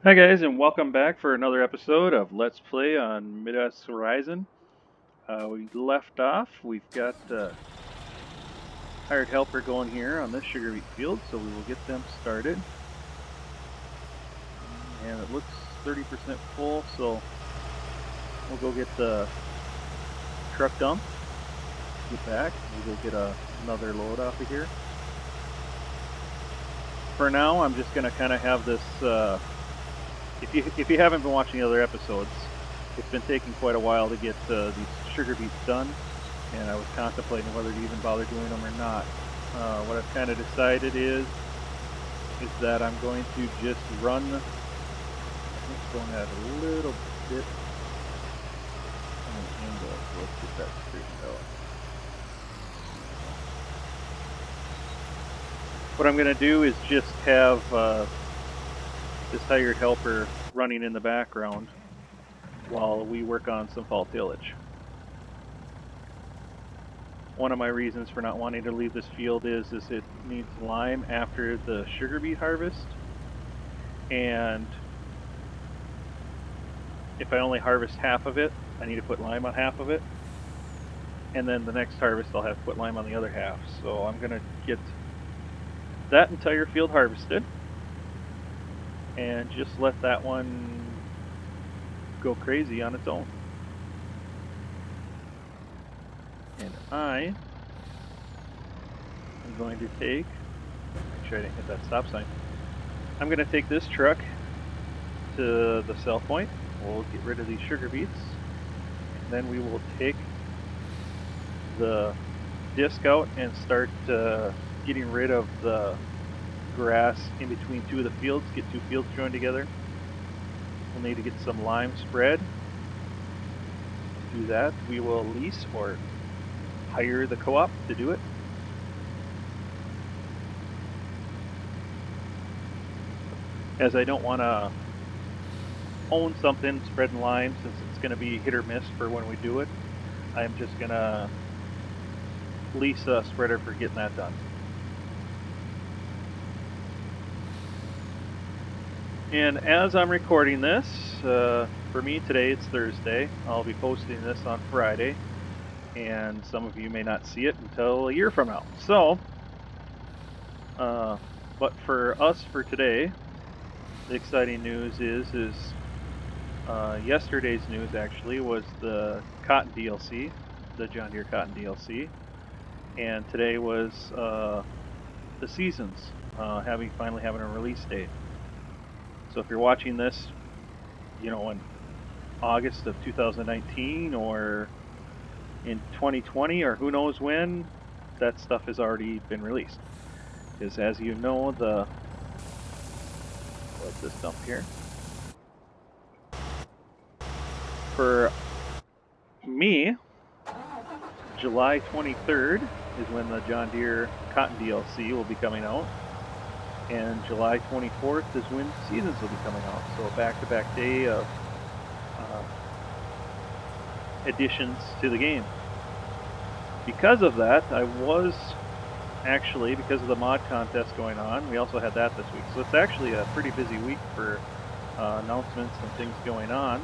Hi guys, and welcome back for another episode of Let's Play on Midwest Horizon. We left off. We've got hired helper going here on this sugar beet field, so we will get them started. And it looks 30% full, so we'll go get the truck dump, get back, we'll go get another load off of here. For now, I'm just going to kind of have this. If you haven't been watching the other episodes, it's been taking quite a while to get these sugar beets done, and I was contemplating whether to even bother doing them or not. What I've kind of decided is that I'm going to just run. I think it's going at a little bit on an angle, so let's get that straightened out. What I'm going to do is just have this hired helper running in the background while we work on some fall tillage. One of my reasons for not wanting to leave this field is it needs lime after the sugar beet harvest, and if I only harvest half of it, I need to put lime on half of it, and then the next harvest I'll have to put lime on the other half. So I'm going to get that entire field harvested and just let that one go crazy on its own. And I am going to make sure I didn't hit that stop sign. I'm going to take this truck to the sell point. We'll get rid of these sugar beets, and then we will take the disc out and start getting rid of the grass in between two of the fields, get two fields joined together. We'll need to get some lime spread. To do that, we will lease or hire the co-op to do it. As I don't want to own something spreading lime, since it's going to be hit or miss for when we do it, I'm just going to lease a spreader for getting that done. And as I'm recording this, for me today it's Thursday. I'll be posting this on Friday, and some of you may not see it until a year from now. So, but for us for today, the exciting news is yesterday's news actually was the cotton DLC, the John Deere cotton DLC, and today was the seasons finally having a release date. So if you're watching this, in August of 2019 or in 2020 or who knows when, that stuff has already been released. Because as you know, what's this dump here? For me, July 23rd is when the John Deere Cotton DLC will be coming out, and July 24th is when seasons will be coming out. So a back-to-back day of additions to the game. Because of that, I was actually, because of the mod contest going on, we also had that this week. So it's actually a pretty busy week for announcements and things going on.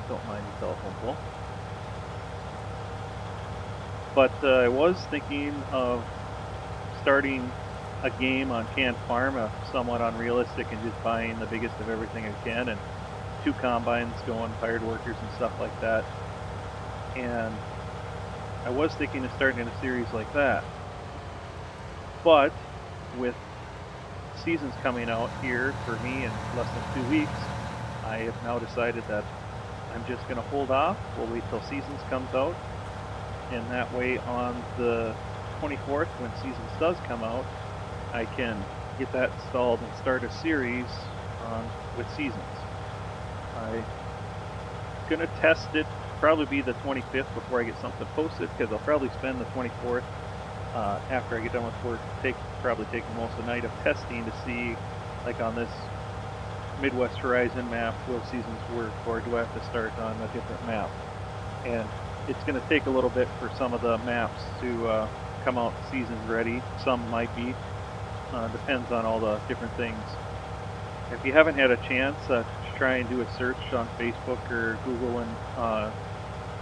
Don't mind the telephone pole. But I was thinking of starting a game on Canned Farm, somewhat unrealistic, and just buying the biggest of everything I can, and 2 combines going, hired workers and stuff like that. And I was thinking of starting in a series like that. But with seasons coming out here for me in less than 2 weeks, I have now decided that I'm just going to hold off. We'll wait till seasons comes out, and that way on the 24th, when seasons does come out, I can get that installed and start a series with seasons. I'm going to test it, probably be the 25th before I get something posted, because I'll probably spend the 24th after I get done with work, probably taking most of the night of testing to see, like on this Midwest Horizon map, will seasons work, or do I have to start on a different map? And it's going to take a little bit for some of the maps to come out seasons ready. Some might be. Depends on all the different things. if you haven't had a chance to try and do a search on Facebook or Google and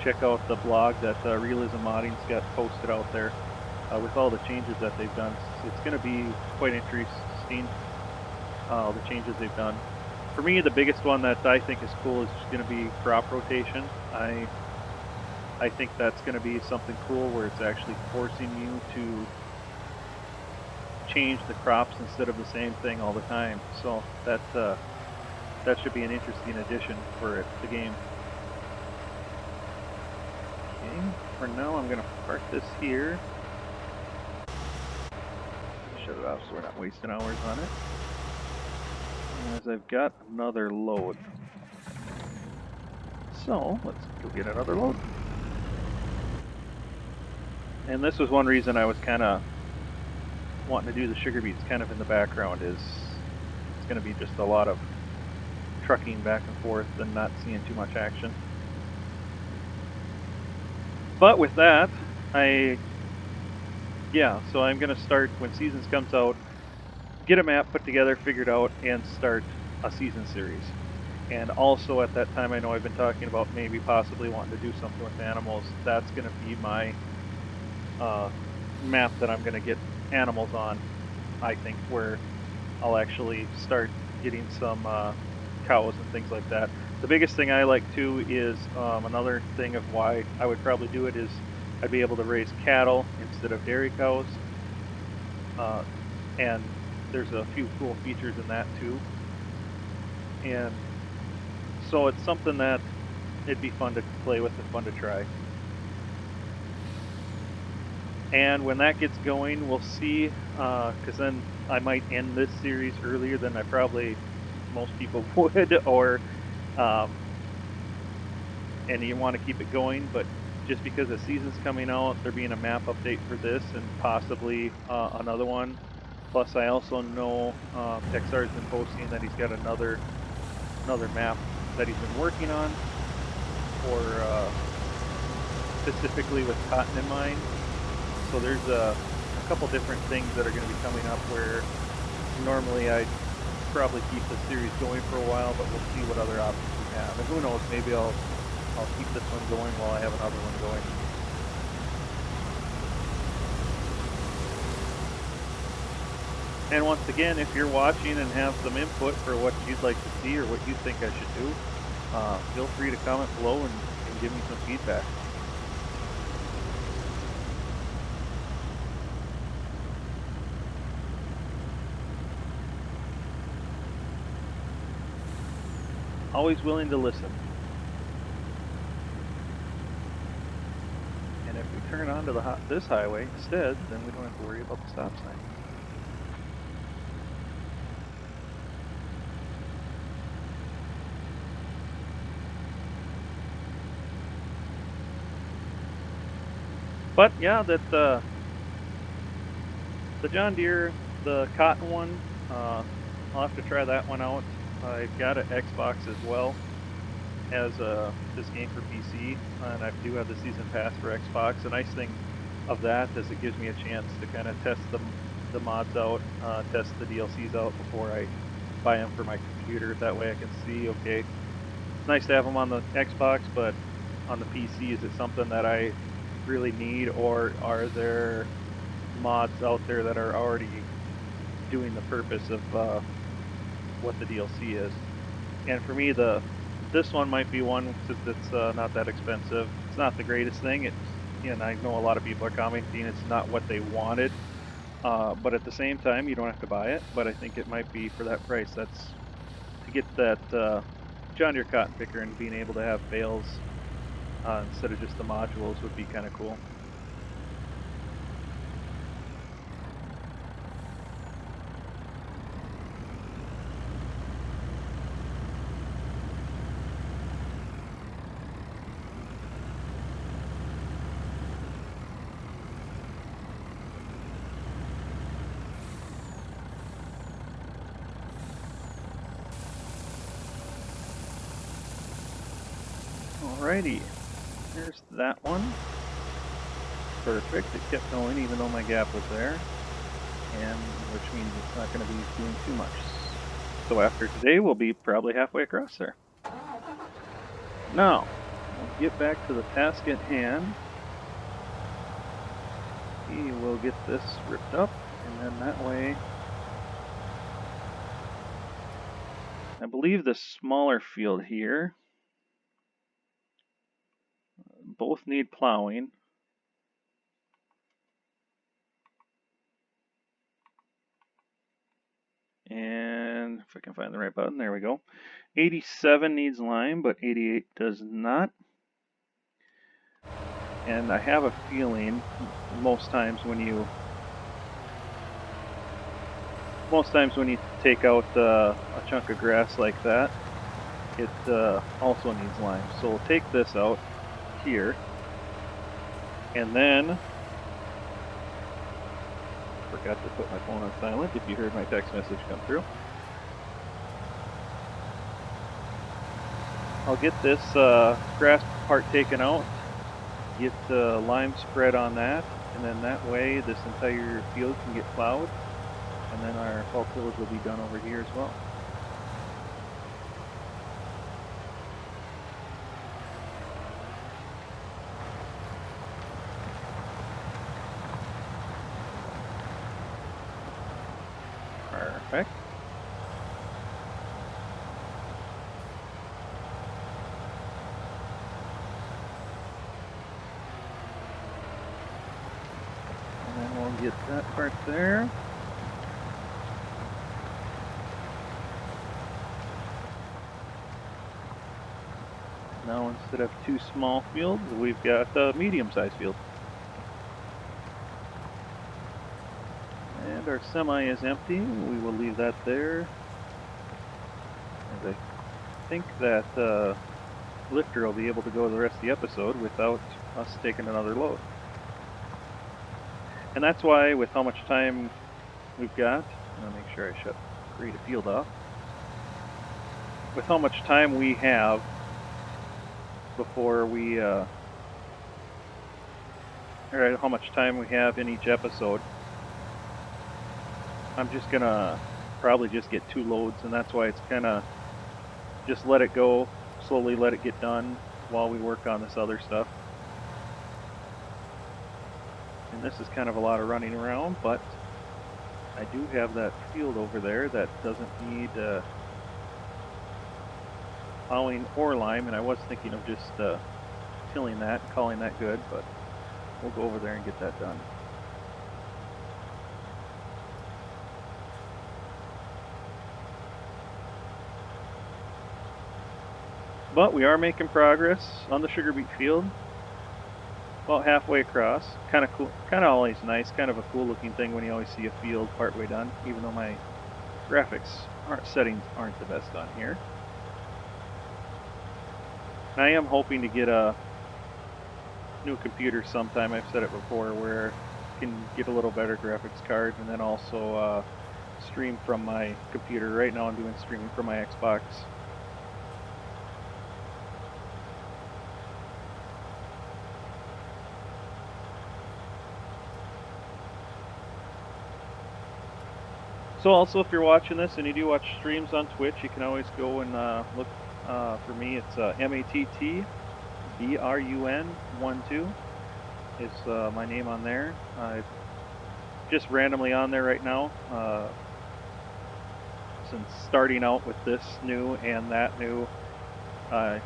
check out the blog that Realism Modding's got posted out there with all the changes that they've done. It's going to be quite interesting, the changes they've done. For me, the biggest one that I think is cool is going to be crop rotation. I think that's going to be something cool where it's actually forcing you to change the crops instead of the same thing all the time. So that should be an interesting addition for the game. Okay, for now I'm going to park this here. Shut it off so we're not wasting hours on it. As I've got another load. So let's go get another load. And this was one reason I was kind of wanting to do the sugar beets kind of in the background, is it's going to be just a lot of trucking back and forth and not seeing too much action. But with that, so I'm going to start when Seasons comes out, get a map put together, figured out, and start a season series. And also at that time, I know I've been talking about maybe possibly wanting to do something with animals. That's going to be my map that I'm going to get animals on, I think, where I'll actually start getting some cows and things like that. The biggest thing I like too is another thing of why I would probably do it is I'd be able to raise cattle instead of dairy cows. And there's a few cool features in that too. And so it's something that it'd be fun to play with and fun to try. And when that gets going, we'll see, because then I might end this series earlier than I probably most people would, or and you want to keep it going, but just because the season's coming out, there being a map update for this and possibly another one. Plus, I also know Texar's been posting that he's got another map that he's been working on, for specifically with cotton in mind. So there's a couple different things that are going to be coming up where normally I'd probably keep the series going for a while, but we'll see what other options we have. And who knows, maybe I'll keep this one going while I have another one going. And once again, if you're watching and have some input for what you'd like to see or what you think I should do, feel free to comment below and give me some feedback. Always willing to listen. And if we turn onto this highway instead, then we don't have to worry about the stop sign. But yeah, that the John Deere, the cotton one, I'll have to try that one out. I've got an Xbox as well as this game for PC, and I do have the season pass for Xbox. The nice thing of that is it gives me a chance to kind of test the mods out, test the DLCs out before I buy them for my computer. That way I can see, okay, it's nice to have them on the Xbox, but on the PC, is it something that I really need, or are there mods out there that are already doing the purpose of what the DLC is? And for me, this one might be one since it's not that expensive. It's not the greatest thing. And I know a lot of people are commenting it's not what they wanted, but at the same time, you don't have to buy it. But I think it might be for that price. That's to get that John Deere cotton picker and being able to have bales instead of just the modules would be kind of cool. Alrighty, here's that one. Perfect, it kept going even though my gap was there, and which means it's not going to be doing too much. So after today, we'll be probably halfway across there. Now, we'll get back to the task at hand. We will get this ripped up, and then that way, I believe the smaller field here both need plowing. And if I can find the right button, there we go. 87 needs lime, but 88 does not. And I have a feeling most times when you take out a chunk of grass like that, it also needs lime. So we'll take this out here, and then forgot to put my phone on silent if you heard my text message come through. I'll get this grass part taken out, get lime spread on that, and then that way this entire field can get plowed, and then our fall tillage will be done over here as well. Perfect. And then we'll get that part there. Now instead of two small fields, we've got a medium-sized field. And our semi is empty. We will leave that there. And I think that lifter will be able to go the rest of the episode without us taking another load. And that's why, with how much time we've got, I'll make sure I shut create a field off. With how much time we have before we, or how much time we have in each episode, I'm just gonna probably just get 2 loads, and that's why it's kinda just let it go, slowly let it get done while we work on this other stuff. And this is kind of a lot of running around, but I do have that field over there that doesn't need plowing or lime, and I was thinking of just tilling that and calling that good, but we'll go over there and get that done. But we are making progress on the sugar beet field. About halfway across. Kind of cool, kind of always nice, kind of a cool looking thing when you always see a field partway done, even though my graphics settings aren't the best on here. And I am hoping to get a new computer sometime. I've said it before, where I can get a little better graphics card and then also stream from my computer. Right now I'm doing streaming from my Xbox. So also, if you're watching this and you do watch streams on Twitch, you can always go and look for me. It's MATTBRUN12 is my name on there. Just randomly on there right now, since starting out with this new and that new, kind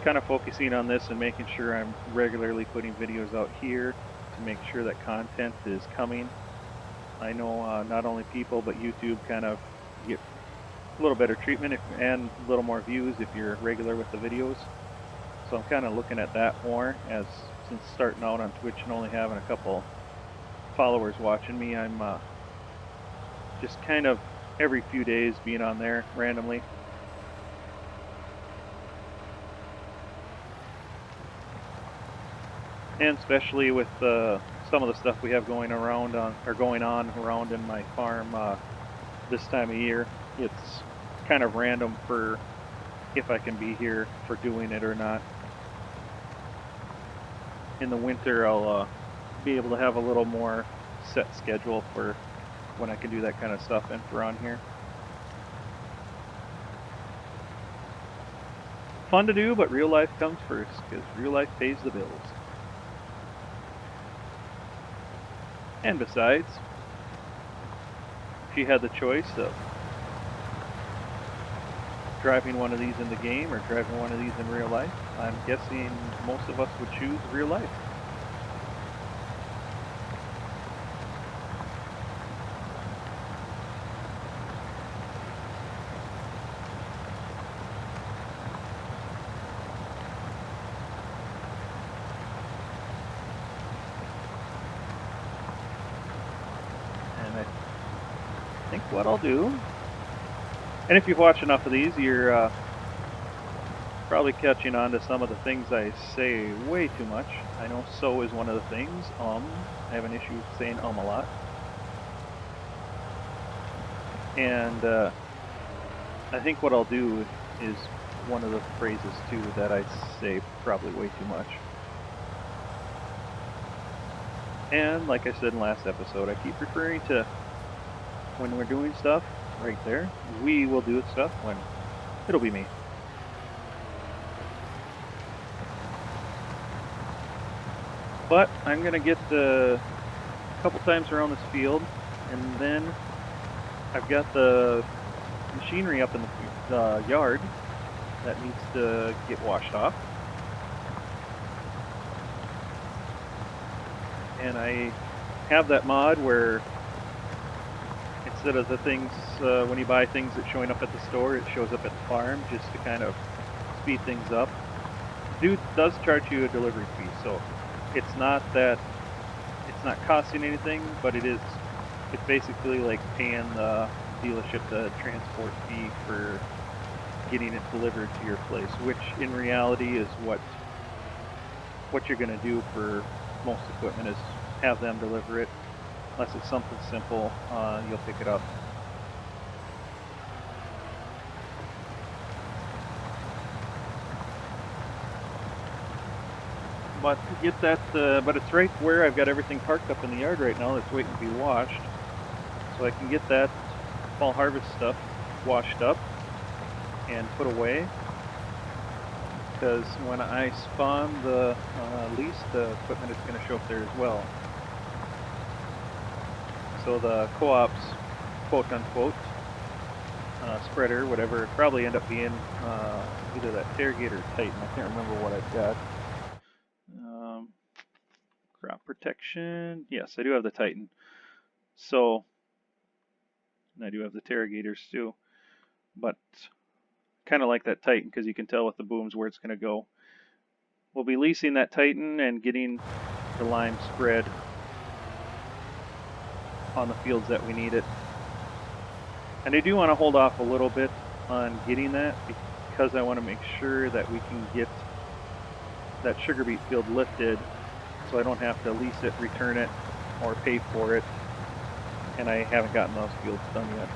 of focusing on this and making sure I'm regularly putting videos out here to make sure that content is coming. I know not only people, but YouTube kind of get a little better treatment and a little more views if you're regular with the videos. So I'm kind of looking at that more, as since starting out on Twitch and only having a couple followers watching me, I'm just kind of every few days being on there randomly. And especially with some of the stuff we have going on around in my farm this time of year, it's kind of random for if I can be here for doing it or not. In the winter, I'll be able to have a little more set schedule for when I can do that kind of stuff and for on here. Fun to do, but real life comes first, because real life pays the bills. And besides, if you had the choice of driving one of these in the game or driving one of these in real life, I'm guessing most of us would choose real life. And I think what I'll do, and if you've watched enough of these, you're probably catching on to some of the things I say way too much. I know so is one of the things. I have an issue saying a lot. And I think what I'll do is one of the phrases too that I say probably way too much. And like I said in last episode, I keep referring to when we're doing stuff right there. We will do stuff when it'll be me. But I'm going to get a couple times around this field, and then I've got the machinery up in the yard that needs to get washed off. And I have that mod where instead of the things, when you buy things that's showing up at the store, it shows up at the farm just to kind of speed things up. Dude does charge you a delivery fee, so it's not costing anything, but it's basically like paying the dealership the transport fee for getting it delivered to your place, which in reality is what you're going to do for most equipment, is have them deliver it. Unless it's something simple, you'll pick it up. But to get that, but it's right where I've got everything parked up in the yard right now that's waiting to be washed. So I can get that fall harvest stuff washed up and put away. Because when I spawn the lease, the equipment is going to show up there as well. So the co-op's quote-unquote spreader, whatever, probably end up being either that Target or Titan. I can't remember what I've got. Crop protection. Yes, I do have the Titan. So, and I do have the Tarrigators too. But kind of like that Titan because you can tell with the booms where it's going to go. We'll be leasing that Titan and getting the lime spread on the fields that we need it. And I do want to hold off a little bit on getting that because I want to make sure that we can get that sugar beet field lifted so I don't have to lease it, return it, or pay for it. And I haven't gotten those fields done yet.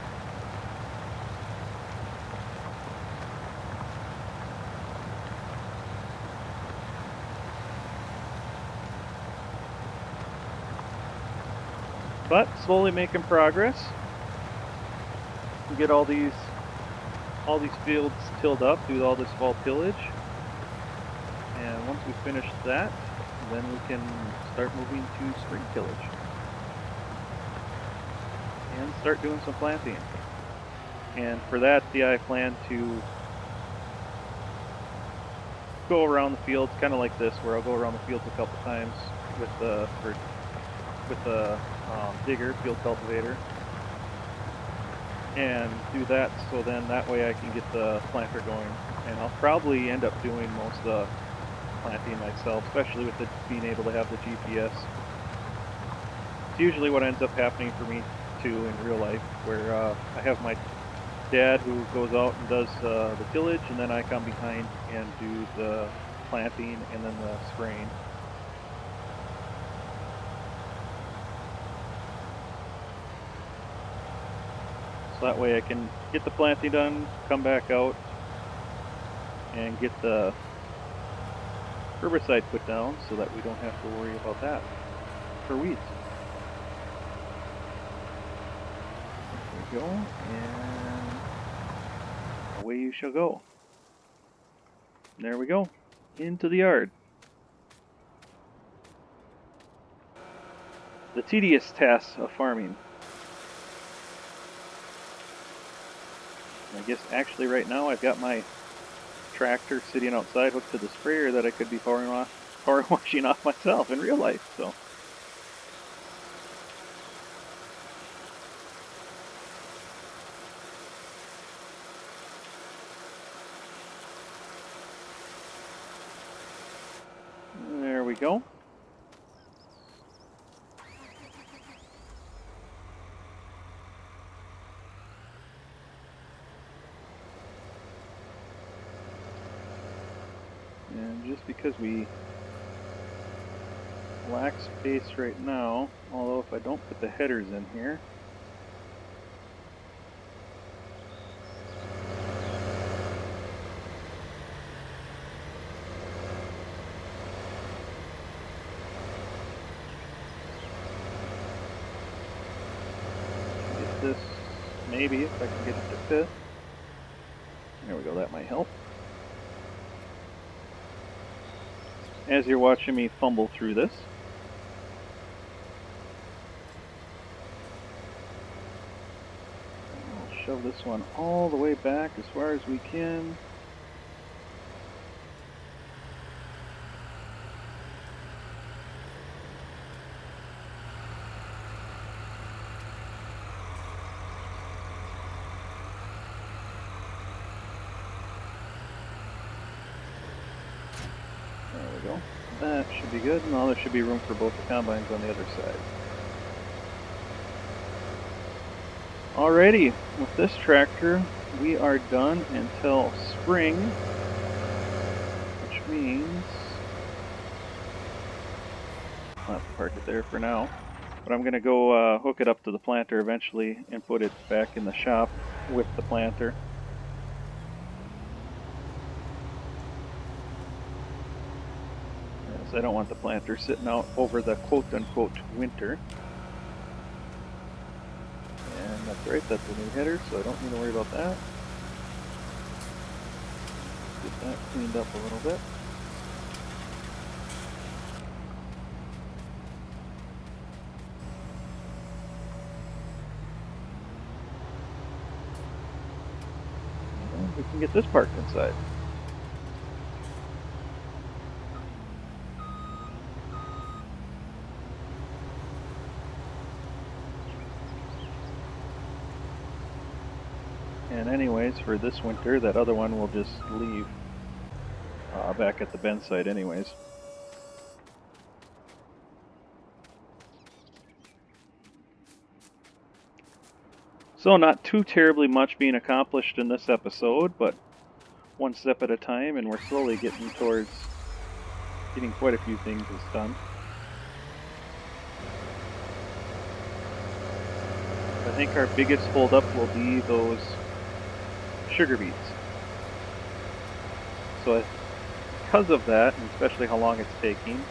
But slowly making progress. We get all these fields tilled up, do all this fall tillage. And once we finish that, then we can start moving to spring tillage. And start doing some planting. And for that, I plan to go around the fields, kind of like this, where I'll go around the fields a couple times with the digger, field cultivator, and do that. So then that way I can get the planter going. And I'll probably end up doing most of the planting myself, especially with it being able to have the GPS. It's usually what ends up happening for me too in real life, where I have my dad who goes out and does the tillage, and then I come behind and do the planting and then the spraying. So that way I can get the planting done, come back out, and get the herbicide put down so that we don't have to worry about that for weeds. There we go, and away you shall go. There we go. Into the yard. The tedious tasks of farming. I guess actually right now I've got my tractor sitting outside hooked to the sprayer that I could be power washing off myself in real life. So there we go. And just because we lack space right now, although if I don't put the headers in here, get this, maybe if I can get it to fit. There we go, that might help. As you're watching me fumble through this, I'll shove this one all the way back as far as we can. There we go. That should be good. Now there should be room for both the combines on the other side. Alrighty, with this tractor, we are done until spring, which means I'll have to park it there for now. But I'm going to go hook it up to the planter eventually and put it back in the shop with the planter. As I don't want the planter sitting out over the quote-unquote winter. And that's right, that's a new header, so I don't need to worry about that. Get that cleaned up a little bit. And we can get this parked inside. And anyways, for this winter, that other one will just leave back at the bin site anyways. So not too terribly much being accomplished in this episode, but one step at a time, and we're slowly getting towards getting quite a few things done. I think our biggest holdup will be those sugar beets. So because of that, and especially how long it's taking,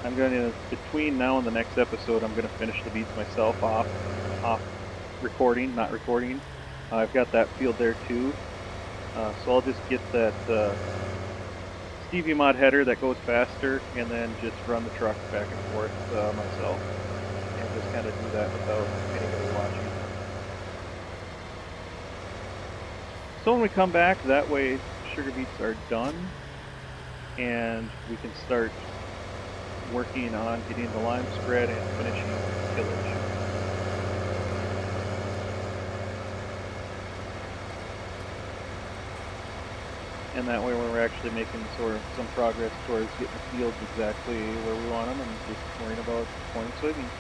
I'm going to, between now and the next episode, I'm going to finish the beets myself off recording, not recording. I've got that field there too. So I'll just get that Stevie Mod header that goes faster, and then just run the truck back and forth myself, and just kind of do that without anybody watching. So when we come back, that way sugar beets are done, and we can start working on getting the lime spread and finishing tillage. And that way we're actually making sort of some progress towards getting the fields exactly where we want them and just worrying about corn and soybeans.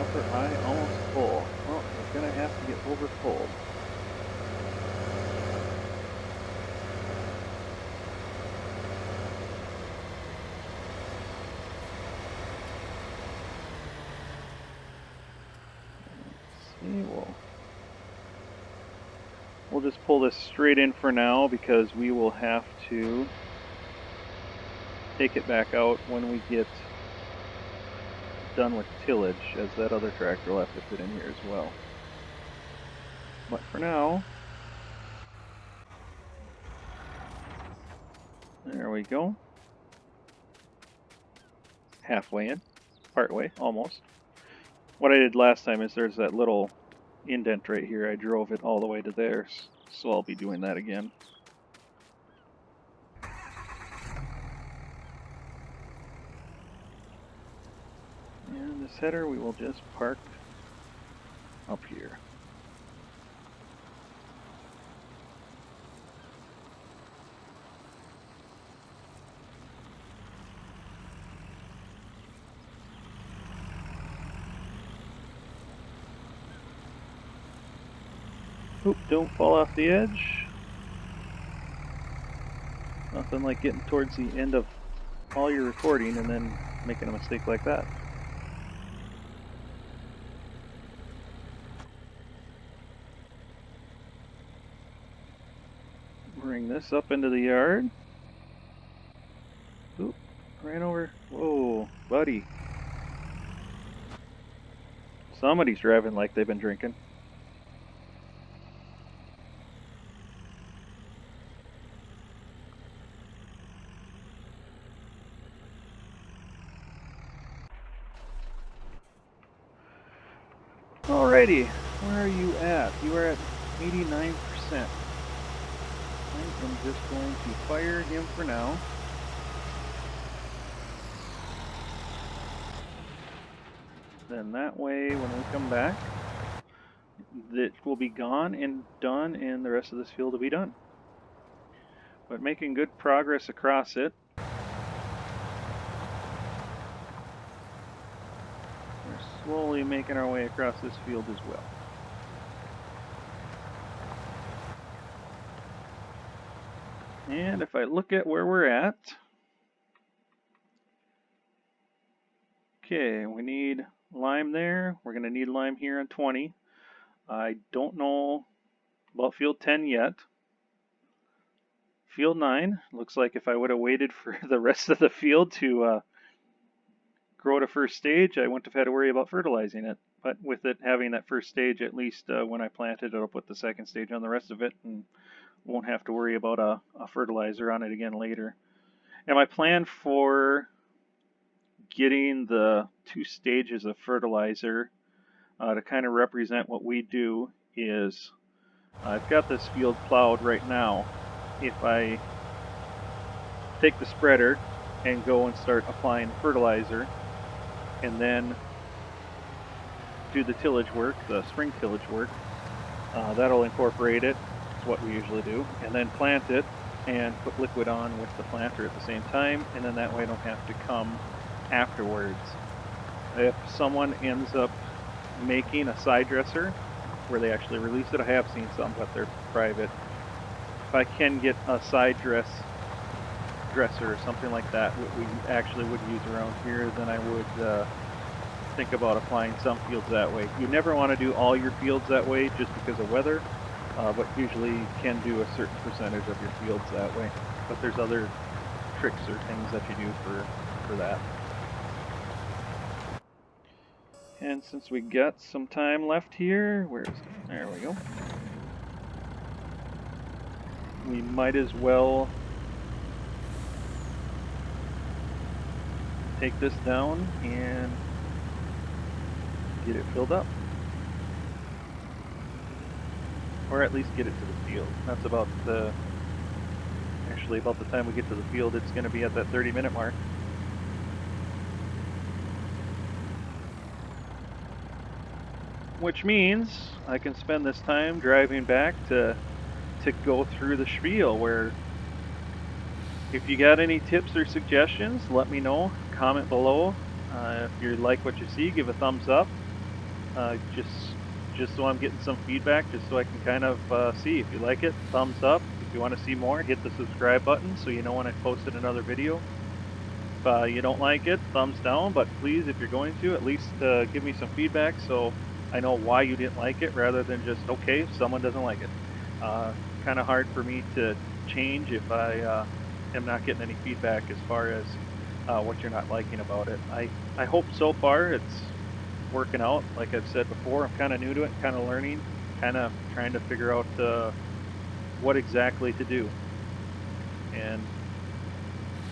Upper high, almost full. Well, we're going to have to get over full. We'll just pull this straight in for now because we will have to take it back out when we get done with tillage, as that other tractor will have to fit in here as well. But for now, there we go. Halfway in, partway, almost. What I did last time is there's that little indent right here. I drove it all the way to there, so I'll be doing that again. And this header we will just park up here. Oop, don't fall off the edge. Nothing like getting towards the end of all your recording and then making a mistake like that. Bring this up into the yard. Oop, ran over. Whoa, buddy. Somebody's driving like they've been drinking. Alrighty, where are you at? You are at 89%. I'm just going to fire him for now. Then that way, when we come back, it will be gone and done, and the rest of this field will be done. But making good progress across it. We're slowly making our way across this field as well. And if I look at where we're at, okay, we need lime there. We're going to need lime here on 20. I don't know about field 10 yet. Field 9, looks like if I would have waited for the rest of the field to grow to first stage, I wouldn't have had to worry about fertilizing it. But with it having that first stage, at least when I plant it, it'll put the second stage on the rest of it and won't have to worry about a fertilizer on it again later. And my plan for getting the 2 stages of fertilizer to kind of represent what we do is I've got this field plowed right now. If I take the spreader and go and start applying fertilizer and then do the tillage work, the spring tillage work, that'll incorporate it. It's what we usually do. And then plant it and put liquid on with the planter at the same time, and then that way I don't have to come afterwards. If someone ends up making a side dresser where they actually release it, I have seen some, but they're private. If I can get a side dresser or something like that, what we actually would use around here, then I would think about applying some fields that way. You never want to do all your fields that way just because of weather, but usually you can do a certain percentage of your fields that way. But there's other tricks or things that you do for that. And since we got some time left here, where is it? There we go. We might as well take this down and get it filled up. Or at least get it to the field. That's about actually about the time we get to the field, it's going to be at that 30-minute mark. Which means I can spend this time driving back to go through the spiel, where if you got any tips or suggestions, let me know. Comment below. If you like what you see, give a thumbs up. Just so I'm getting some feedback, just so I can kind of see if you like it. Thumbs up. If you want to see more, hit the subscribe button so you know when I posted another video. If you don't like it, thumbs down. But please, if you're going to, at least give me some feedback so I know why you didn't like it, rather than just, okay, someone doesn't like it. Kind of hard for me to change if I am not getting any feedback as far as what you're not liking about it. I hope so far it's working out. Like I've said before, I'm kind of new to it, kind of learning, kind of trying to figure out what exactly to do. And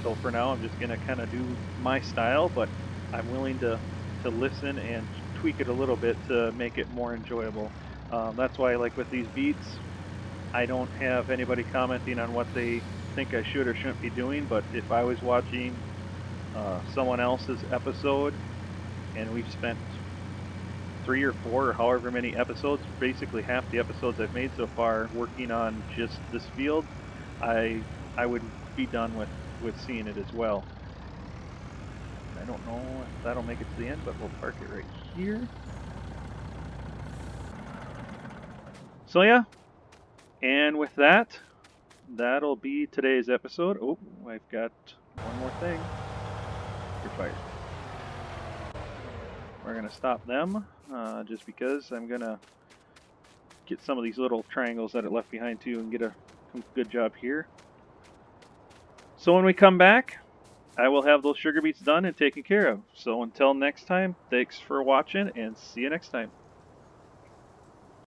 so for now, I'm just gonna kind of do my style, but I'm willing to listen and tweak it a little bit to make it more enjoyable. That's why, like with these beats, I don't have anybody commenting on what they think I should or shouldn't be doing. But if I was watching someone else's episode and we've spent 3 or 4 or however many episodes, basically half the episodes I've made so far, working on just this field, I I would be done with seeing it as well. And I don't know if that'll make it to the end, but we'll park it right here. So yeah, and with that, that'll be today's episode. Oh, I've got one more thing. You're fired. We're gonna stop them just because I'm gonna get some of these little triangles that it left behind too and get a good job here. So when we come back, I will have those sugar beets done and taken care of. So until next time, thanks for watching and see you next time.